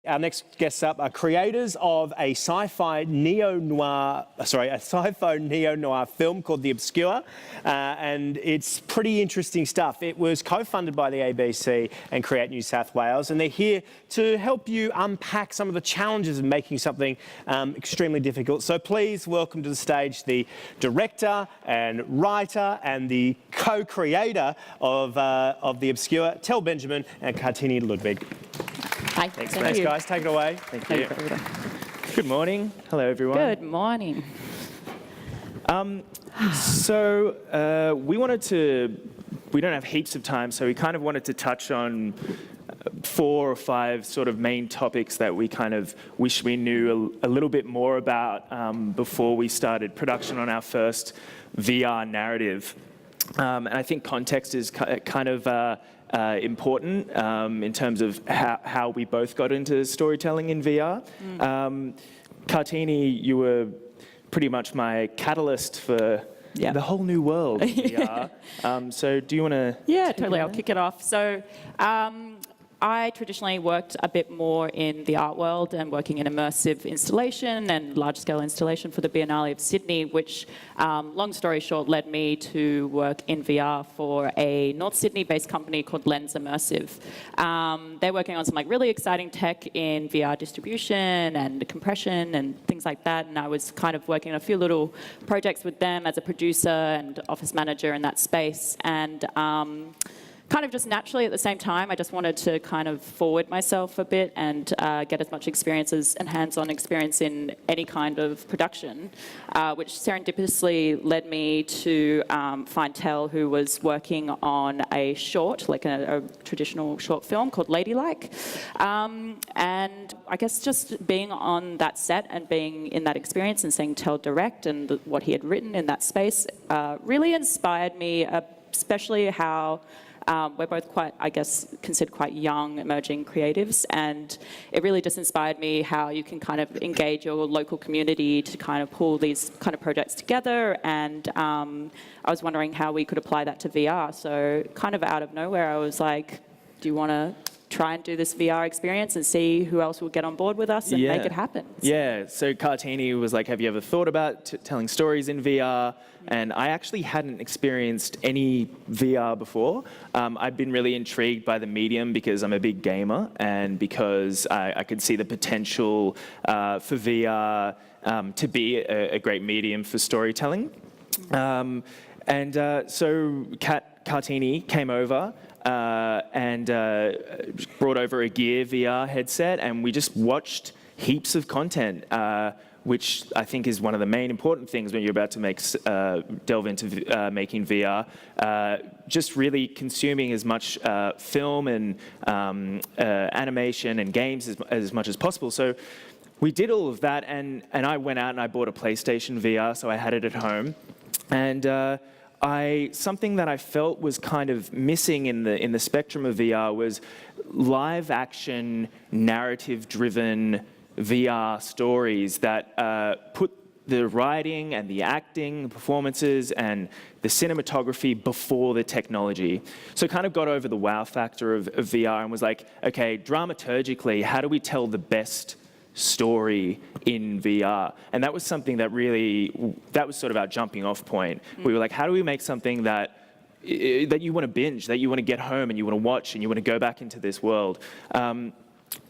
Our next guests up are creators of a sci-fi neo-noir film called The Obscure, and it's pretty interesting stuff. It was co-funded by the ABC and Create New South Wales, and they're here to help you unpack some of the challenges of making something extremely difficult. So please welcome to the stage the director and writer and the co-creator of The Obscure, Tel Benjamin and Kartini Ludwig. Hi. Thanks guys. Take it away. Thank you. Good morning. Hello, everyone. Good morning. We don't have heaps of time, so we kind of wanted to touch on 4 or 5 sort of main topics that we kind of wish we knew a little bit more about before we started production on our first VR narrative. And I think context is kind of important in terms of how we both got into storytelling in VR. Kartini, you were pretty much my catalyst for the whole new world of VR. So do you want to... Yeah, totally. I'll kick it off. So I traditionally worked a bit more in the art world and working in immersive installation and large-scale installation for the Biennale of Sydney, which, long story short, led me to work in VR for a North Sydney-based company called Lens Immersive. They're working on some really exciting tech in VR distribution and compression and things like that, and I was kind of working on a few little projects with them as a producer and office manager in that space. And kind of just naturally at the same time, I just wanted to kind of forward myself a bit and get as much experience and hands-on experience in any kind of production, which serendipitously led me to find Tel, who was working on a short, like a traditional short film called Ladylike. And I guess just being on that set and being in that experience and seeing Tel direct and what he had written in that space really inspired me, especially how we're both quite, I guess, considered quite young, emerging creatives, and it really just inspired me how you can kind of engage your local community to kind of pull these kind of projects together, and I was wondering how we could apply that to VR. So kind of out of nowhere, I was like, do you want to try and do this VR experience and see who else will get on board with us and make it happen? Yeah, so Kartini was like, have you ever thought about telling stories in VR? And I actually hadn't experienced any VR before. I've been really intrigued by the medium because I'm a big gamer and because I could see the potential for VR to be a great medium for storytelling. So Kartini came over and brought over a Gear VR headset, and we just watched heaps of content, which I think is one of the main important things when you're about to delve into making VR. Just really consuming as much film and animation and games as much as possible. So we did all of that, and I went out and I bought a PlayStation VR, so I had it at home. And something that I felt was kind of missing in the spectrum of VR was live action, narrative-driven VR stories that put the writing and the acting, the performances and the cinematography before the technology. So kind of got over the wow factor of VR and was like, okay, dramaturgically, how do we tell the best story in VR? And that was something that was sort of our jumping off point. We were like, how do we make something that you want to binge, that you want to get home and you want to watch and you want to go back into this world?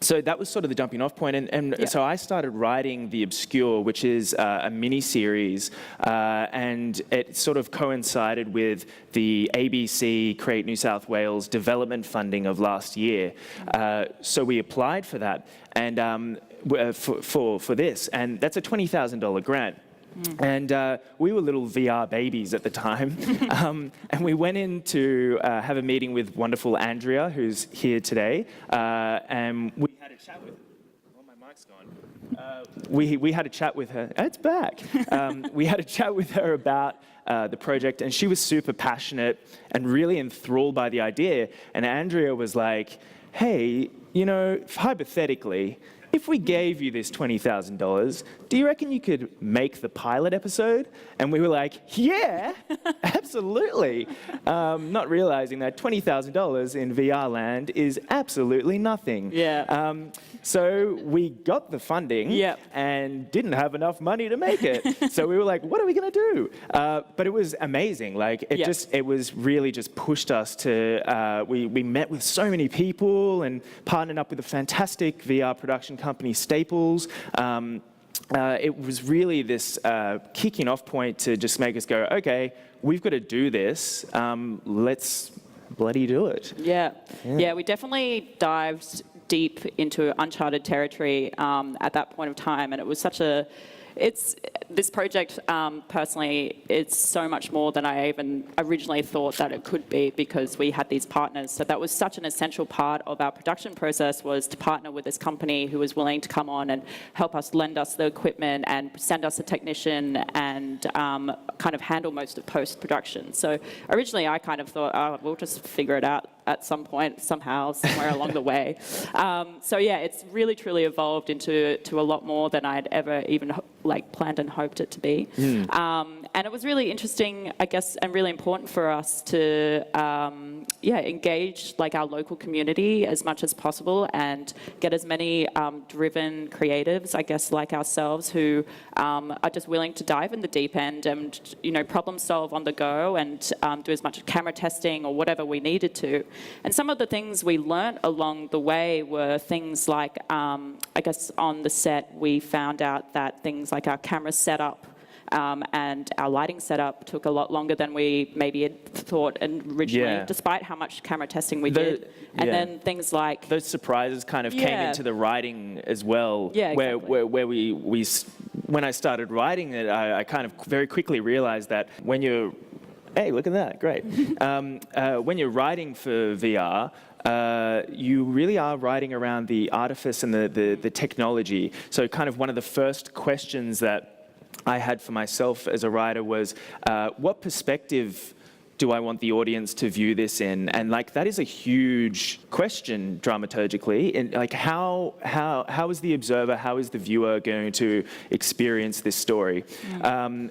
So that was sort of the jumping off point. So I started writing The Obscure, which is a mini-series, and it sort of coincided with the ABC Create New South Wales development funding of last year. So we applied for that and for this, and that's a $20,000 grant. And we were little VR babies at the time. And we went in to have a meeting with wonderful Andrea, who's here today. And we had a chat with her. Oh, my mic's gone. We had a chat with her. It's back. We had a chat with her about the project, and she was super passionate and really enthralled by the idea. And Andrea was like, hey, you know, hypothetically, if we gave you this $20,000, do you reckon you could make the pilot episode? And we were like, yeah, absolutely. Not realizing that $20,000 in VR land is absolutely nothing. Yeah. So we got the funding Yep. and didn't have enough money to make it. So we were like, what are we going to do? But it was amazing. Like, it was really just pushed us to, we met with so many people and partnered up with a fantastic VR production company, Staples. It was really this kicking off point to just make us go, okay, we've got to do this. Let's bloody do it. Yeah, we definitely dived deep into uncharted territory at that point of time, and it was such a. This project, personally, it's so much more than I even originally thought that it could be, because we had these partners. So that was such an essential part of our production process, was to partner with this company who was willing to come on and help us, lend us the equipment and send us a technician and kind of handle most of post-production. So originally I kind of thought, oh, we'll just figure it out at some point, somehow, somewhere along the way. So yeah, it's really truly evolved into a lot more than I'd ever even planned and hoped it to be. And it was really interesting, I guess, and really important for us to engage our local community as much as possible and get as many driven creatives, I guess, like ourselves, who are just willing to dive in the deep end and problem solve on the go and do as much camera testing or whatever we needed to. And some of the things we learnt along the way were things like, I guess on the set, we found out that things like our camera setup and our lighting setup took a lot longer than we maybe had thought originally, despite how much camera testing we did. And then things like... Those surprises kind of came into the writing as well, exactly. where we when I started writing it, I kind of very quickly realized that when you're... Hey, look at that, great. When you're writing for VR, you really are writing around the artifice and the technology. So kind of one of the first questions that I had for myself as a writer was, what perspective do I want the audience to view this in? And that is a huge question dramaturgically. And how is the observer, how is the viewer going to experience this story? So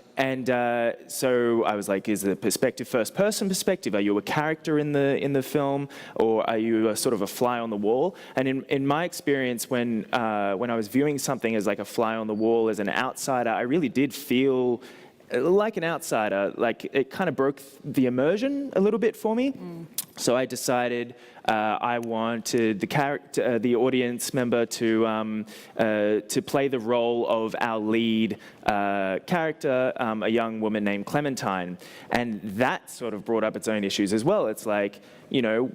I was like, is the perspective first-person perspective? Are you a character in the film, or are you a sort of a fly on the wall? And in my experience, when I was viewing something as like a fly on the wall, as an outsider, I really did feel like an outsider. It kind of broke the immersion a little bit for me. So I decided I wanted the audience member to play the role of our lead character, a young woman named Clementine. And that sort of brought up its own issues as well. It's like,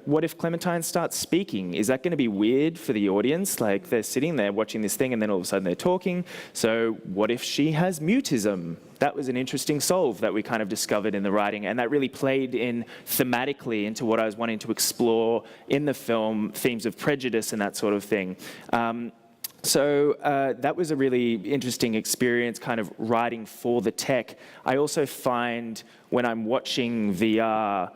what if Clementine starts speaking? Is that going to be weird for the audience? They're sitting there watching this thing and then all of a sudden they're talking. So what if she has mutism? That was an interesting solve that we kind of discovered in the writing, and that really played in thematically into what I was wanting to explore in the film, themes of prejudice and that sort of thing. So that was a really interesting experience, kind of writing for the tech. I also find when I'm watching VR,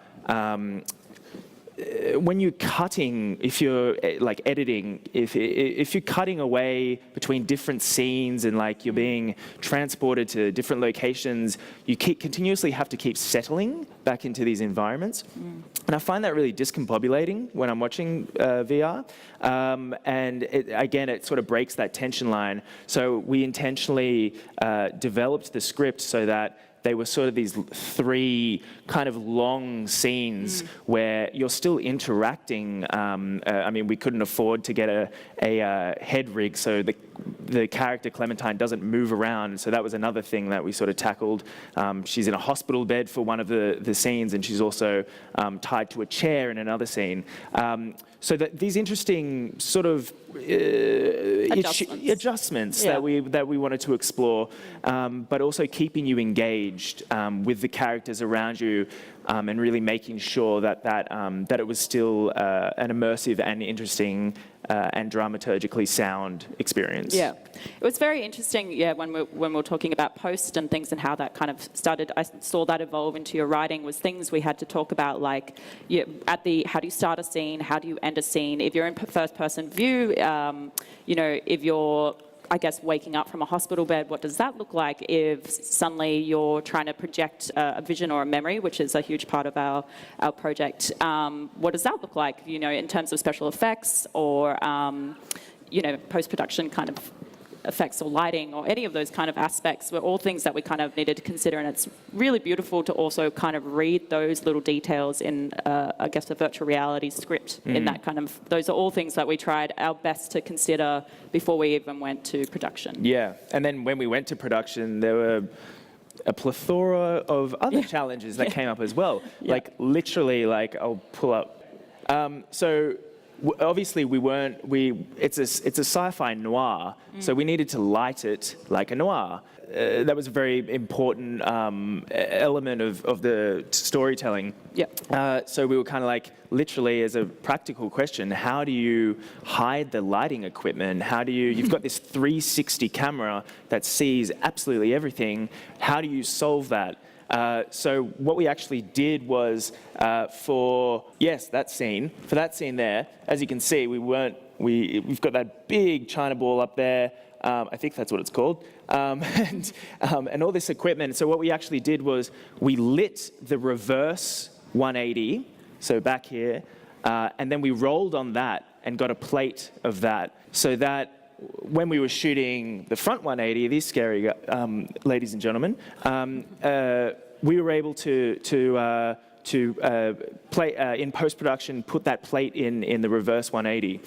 when you're cutting, if you're editing, if you're cutting away between different scenes and you're being transported to different locations, you continuously have to keep settling back into these environments. And I find that really discombobulating when I'm watching VR. And it sort of breaks that tension line. So we intentionally developed the script so that they were sort of these three kind of long scenes where you're still interacting. We couldn't afford to get a head rig, so the character Clementine doesn't move around. So that was another thing that we sort of tackled. She's in a hospital bed for one of the scenes, and she's also tied to a chair in another scene. So that these interesting sort of adjustments that we wanted to explore, but also keeping you engaged with the characters around you, and really making sure that it was still an immersive and interesting and dramaturgically sound experience. Yeah, it was very interesting. Yeah, when we were talking about post and things and how that kind of started, I saw that evolve into your writing. Was things we had to talk about, like how do you start a scene, how do you end a scene? If you're in first-person view, if you're, I guess, waking up from a hospital bed, what does that look like? If suddenly you're trying to project a vision or a memory, which is a huge part of our project, what does that look like, in terms of special effects or, post-production kind of effects or lighting or any of those kind of aspects were all things that we kind of needed to consider. And it's really beautiful to also kind of read those little details in, I guess, a virtual reality script in that kind of, those are all things that we tried our best to consider before we even went to production. Yeah, and then when we went to production, there were a plethora of other challenges that came up as well. Yeah. Like literally, I'll pull up. Obviously, it's a sci-fi noir, so we needed to light it like a noir. That was a very important element of the storytelling. Yeah. So we were kind of like, literally, as a practical question, how do you hide the lighting equipment? You've got this 360 camera that sees absolutely everything. How do you solve that? So what we actually did was for that scene there, as you can see, we've got that big China ball up there. I think that's what it's called, and all this equipment. So what we actually did was we lit the reverse 180, so back here, and then we rolled on that and got a plate of that, so that when we were shooting the front 180, these scary ladies and gentlemen, we were able to play in post-production, put that plate in the reverse 180.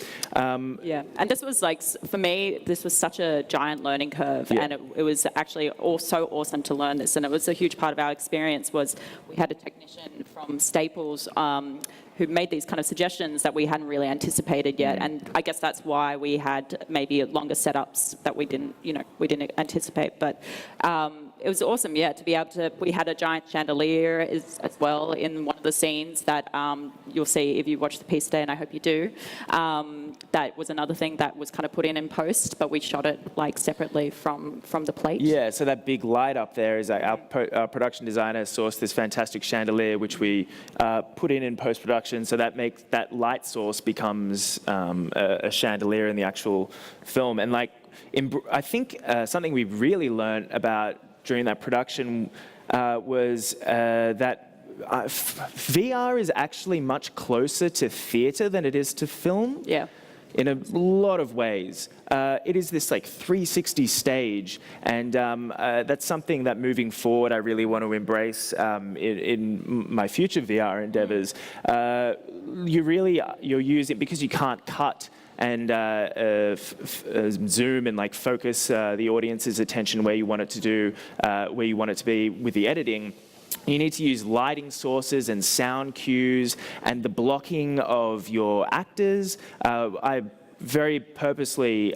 Yeah, and this was like, for me, this was such a giant learning curve, and it was actually so awesome to learn this, and it was a huge part of our experience. Was we had a technician from Staples who made these kind of suggestions that we hadn't really anticipated yet, and I guess that's why we had maybe longer setups that we didn't anticipate, but. It was awesome, to be able to, we had a giant chandelier as well in one of the scenes that you'll see if you watch the piece today, and I hope you do. That was another thing that was kind of put in post, but we shot it like separately from the plate. Yeah, so that big light up there is our production designer sourced this fantastic chandelier, which we put in post-production, so that light source becomes a chandelier in the actual film. And I think something we really learned about during that production was that VR is actually much closer to theatre than it is to film. Yeah. In a lot of ways. It is this 360 stage, and that's something that moving forward I really want to embrace in my future VR endeavors. You're using, because you can't cut and zoom and focus the audience's attention where you want it to be with the editing. You need to use lighting sources and sound cues and the blocking of your actors. I very purposely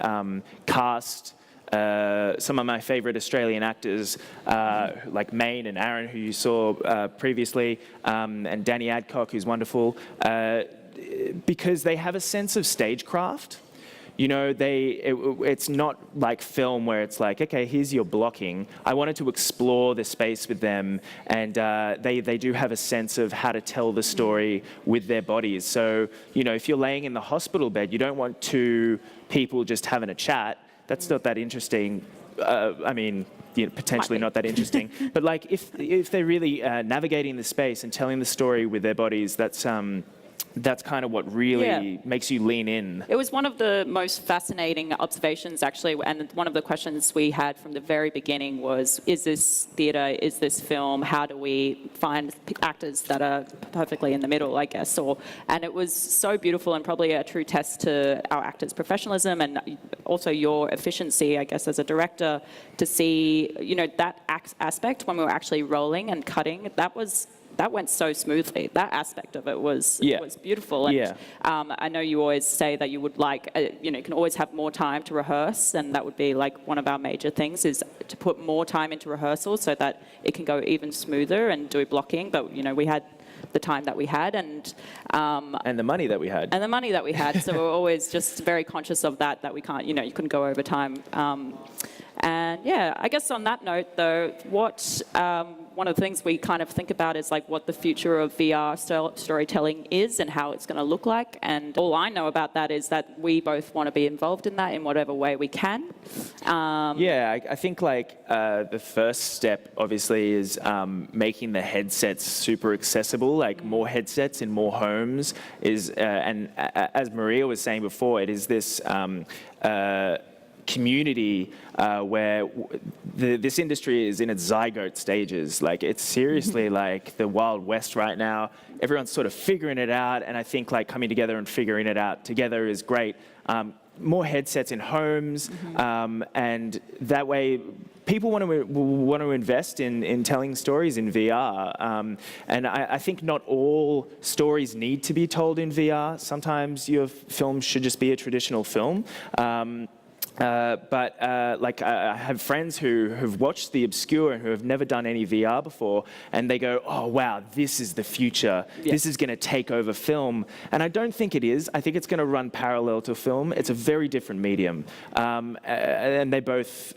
cast some of my favorite Australian actors, like Maine and Aaron, who you saw previously, and Danny Adcock, who's wonderful, because they have a sense of stagecraft. It's not like film where it's like, okay, here's your blocking. I wanted to explore the space with them, and they do have a sense of how to tell the story with their bodies. So, if you're laying in the hospital bed, you don't want two people just having a chat. That's not that interesting. Potentially not that interesting. But if they're really navigating the space and telling the story with their bodies, that's kind of what really makes you lean in. It was one of the most fascinating observations, actually, and one of the questions we had from the very beginning was, is this theatre, is this film, how do we find actors that are perfectly in the middle, I guess, and it was so beautiful and probably a true test to our actors' professionalism and also your efficiency, I guess, as a director, to see, that aspect when we were actually rolling and cutting, that went so smoothly. That aspect of it was beautiful. And I know you always say that you would you can always have more time to rehearse, and that would be one of our major things is to put more time into rehearsal so that it can go even smoother and do blocking. But we had the time that we had, and the money that we had. And the money that we had. So we're always just very conscious of that we can't, you couldn't go over time. And yeah, I guess on that note, though, what one of the things we kind of think about is like what the future of VR storytelling is and how it's going to look like. And all I know about that is that we both want to be involved in that in whatever way we can. I think like the first step, obviously, is making the headsets super accessible. Like more headsets in more homes is, and as Maria was saying before, it is this. Community where this industry is in its zygote stages. Like it's seriously like the Wild West right now. Everyone's sort of figuring it out, and I think like coming together and figuring it out together is great. More headsets in homes, and that way people want to invest in telling stories in VR. And I think not all stories need to be told in VR. Sometimes your film should just be a traditional film. I have friends who have watched The Obscure and who have never done any VR before, and they go, oh, wow, this is the future. Yeah. This is going to take over film. And I don't think it is. I think it's going to run parallel to film. It's a very different medium. And they're both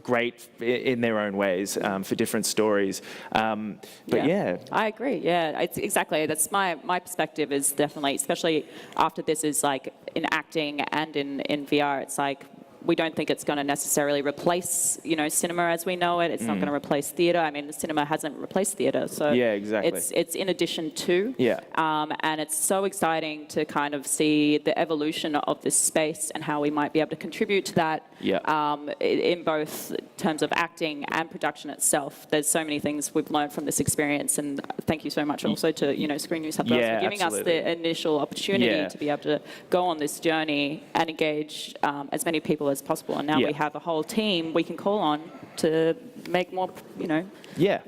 great in their own ways for different stories. Yeah. I agree, yeah. It's exactly. That's my perspective is definitely, especially after this is like in acting and in VR, it's like we don't think it's going to necessarily replace, cinema as we know it. It's not going to replace theatre. I mean, the cinema hasn't replaced theatre, so yeah, exactly. It's in addition to. Yeah. And it's so exciting to kind of see the evolution of this space and how we might be able to contribute to that. Yeah. In both terms of acting and production itself. There's so many things we've learned from this experience, and thank you so much also to Screen New South Wales for giving us the initial opportunity to be able to go on this journey and engage as many people as possible. And now we have a whole team we can call on to make more,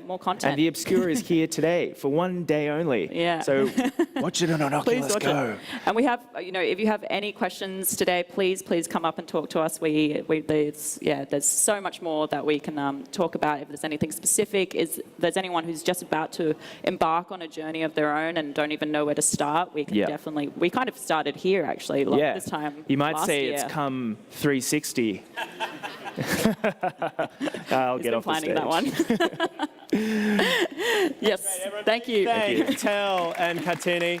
more content. And The Obscure is here today for one day only. Yeah. So watch it on an Oculus Go. And we have, if you have any questions today, please come up and talk to us. There's so much more that we can talk about. If there's anything specific, there's anyone who's just about to embark on a journey of their own and don't even know where to start, we can definitely, we kind of started here actually this time. You might last say year. it's come 360. I'll get off the stage. That one. Yes, thank you. Thank you, Tel and Kartini.